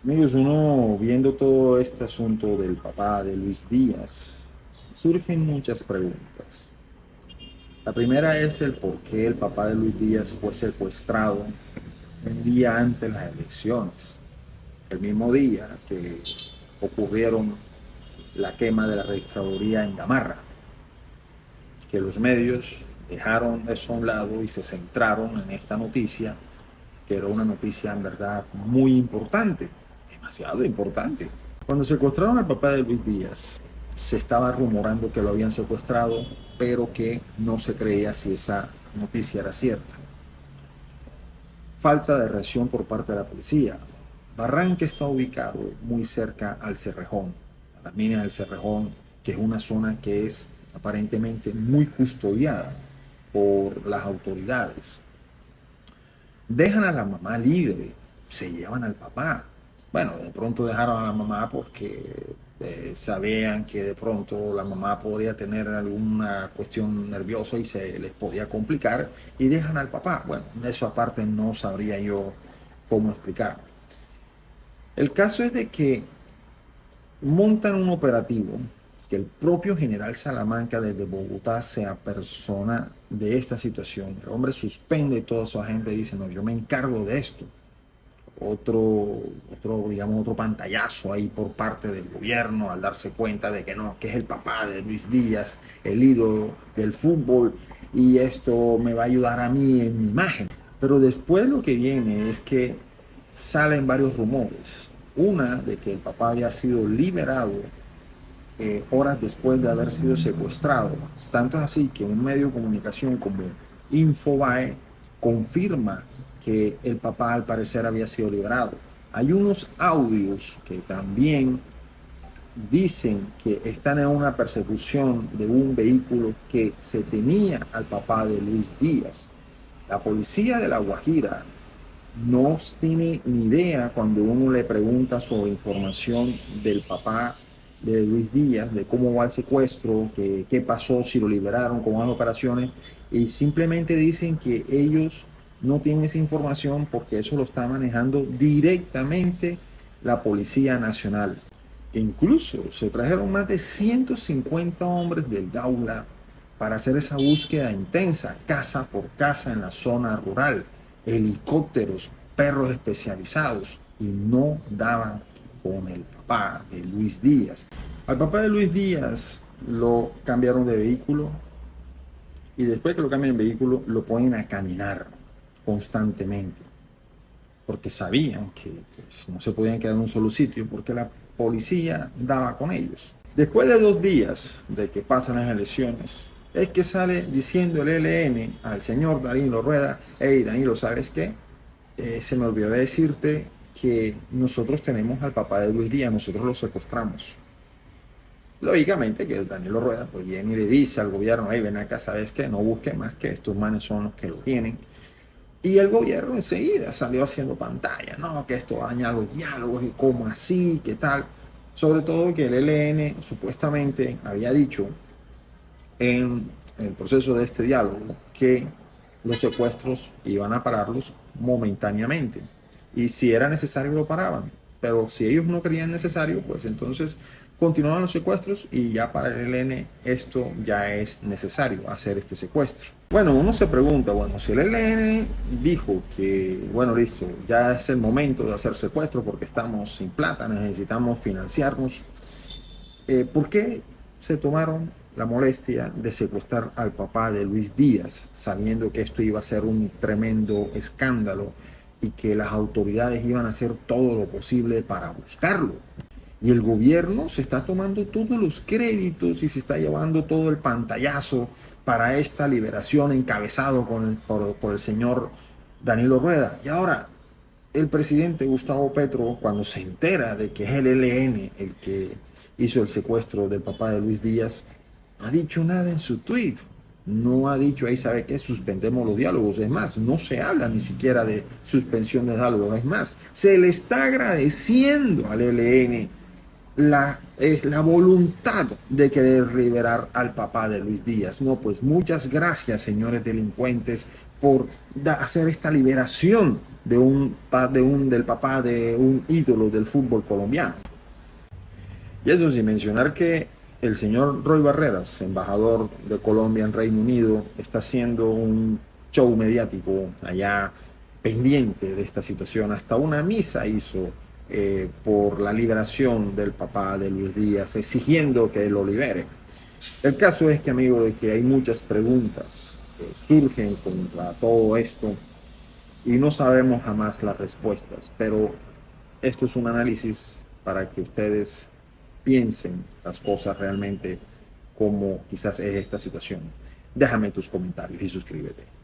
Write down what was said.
Amigos, uno viendo todo este asunto del papá de Luis Díaz, surgen muchas preguntas. La primera es el por qué el papá de Luis Díaz fue secuestrado un día antes de las elecciones, el mismo día que ocurrieron la quema de la registraduría en Gamarra, que los medios dejaron eso a un lado y se centraron en esta noticia, que era una noticia en verdad muy importante, demasiado importante. Cuando secuestraron al papá de Luis Díaz, se estaba rumorando que lo habían secuestrado, pero que no se creía si esa noticia era cierta. Falta de reacción por parte de la policía. Barranca está ubicado muy cerca al Cerrejón, a las minas del Cerrejón, que es una zona que es aparentemente muy custodiada por las autoridades. Dejan a la mamá libre, se llevan al papá. Bueno, de pronto dejaron a la mamá porque sabían que de pronto la mamá podría tener alguna cuestión nerviosa y se les podía complicar y dejan al papá. Bueno, eso aparte no sabría yo cómo explicar. El caso es de que montan un operativo que el propio general Salamanca desde Bogotá se apersona de esta situación. El hombre suspende toda su agente y dice, no, yo me encargo de esto. Digamos, otro pantallazo ahí por parte del gobierno al darse cuenta de que no, que es el papá de Luis Díaz, el ídolo del fútbol, y esto me va a ayudar a mí en mi imagen. Pero después lo que viene es que salen varios rumores. Una de que el papá había sido liberado horas después de haber sido secuestrado. Tanto es así que un medio de comunicación como Infobae confirma que el papá al parecer había sido liberado. Hay unos audios que también dicen que están en una persecución de un vehículo que se tenía al papá de Luis Díaz. La policía de La Guajira no tiene ni idea cuando uno le pregunta sobre información del papá de Luis Díaz, de cómo va el secuestro, qué pasó, si lo liberaron, cómo van las operaciones, y simplemente dicen que ellos no tienen esa información porque eso lo está manejando directamente la Policía Nacional. Que incluso se trajeron más de 150 hombres del Gaula para hacer esa búsqueda intensa, casa por casa en la zona rural, helicópteros, perros especializados, y no daban con el papá de Luis Díaz. Al papá de Luis Díaz lo cambiaron de vehículo y después que lo cambian de vehículo lo ponen a caminar constantemente porque sabían que pues, no se podían quedar en un solo sitio porque la policía daba con ellos. Después de 2 días de que pasan las elecciones, es que sale diciendo el ELN al señor Danilo Rueda, hey Danilo, ¿sabes qué? Se me olvidó de decirte que nosotros tenemos al papá de Luis Díaz, nosotros lo secuestramos. Lógicamente que Danilo Rueda pues viene y le dice al gobierno, hey ven acá, ¿sabes qué? No busquen más que estos manes son los que lo tienen. Y el gobierno enseguida salió haciendo pantalla, no, que esto daña los diálogos y cómo así, qué tal. Sobre todo que el ELN supuestamente había dicho en el proceso de este diálogo que los secuestros iban a pararlos momentáneamente. Y si era necesario lo paraban. Pero si ellos no creían necesario, pues entonces continuaban los secuestros y ya para el ELN esto ya es necesario hacer este secuestro. Bueno, uno se pregunta, bueno, si el ELN dijo que, bueno, listo, ya es el momento de hacer secuestro porque estamos sin plata, necesitamos financiarnos, ¿por qué se tomaron la molestia de secuestrar al papá de Luis Díaz, sabiendo que esto iba a ser un tremendo escándalo y que las autoridades iban a hacer todo lo posible para buscarlo? Y el gobierno se está tomando todos los créditos y se está llevando todo el pantallazo para esta liberación encabezado por el señor Danilo Rueda. Y ahora, el presidente Gustavo Petro, cuando se entera de que es el ELN el que hizo el secuestro del papá de Luis Díaz, no ha dicho nada en su tweet. No ha dicho, ahí sabe que suspendemos los diálogos. Es más, no se habla ni siquiera de suspensión de diálogos. Es más, se le está agradeciendo al ELN es la voluntad de querer liberar al papá de Luis Díaz. No, pues muchas gracias, señores delincuentes, por hacer esta liberación del papá de un ídolo del fútbol colombiano. Y eso sin mencionar que el señor Roy Barreras, embajador de Colombia en Reino Unido, está haciendo un show mediático allá pendiente de esta situación. Hasta una misa hizo por la liberación del papá de Luis Díaz, exigiendo que lo libere. El caso es que, amigo, de que hay muchas preguntas que surgen contra todo esto y no sabemos jamás las respuestas, pero esto es un análisis para que ustedes piensen las cosas realmente como quizás es esta situación. Déjame tus comentarios y suscríbete.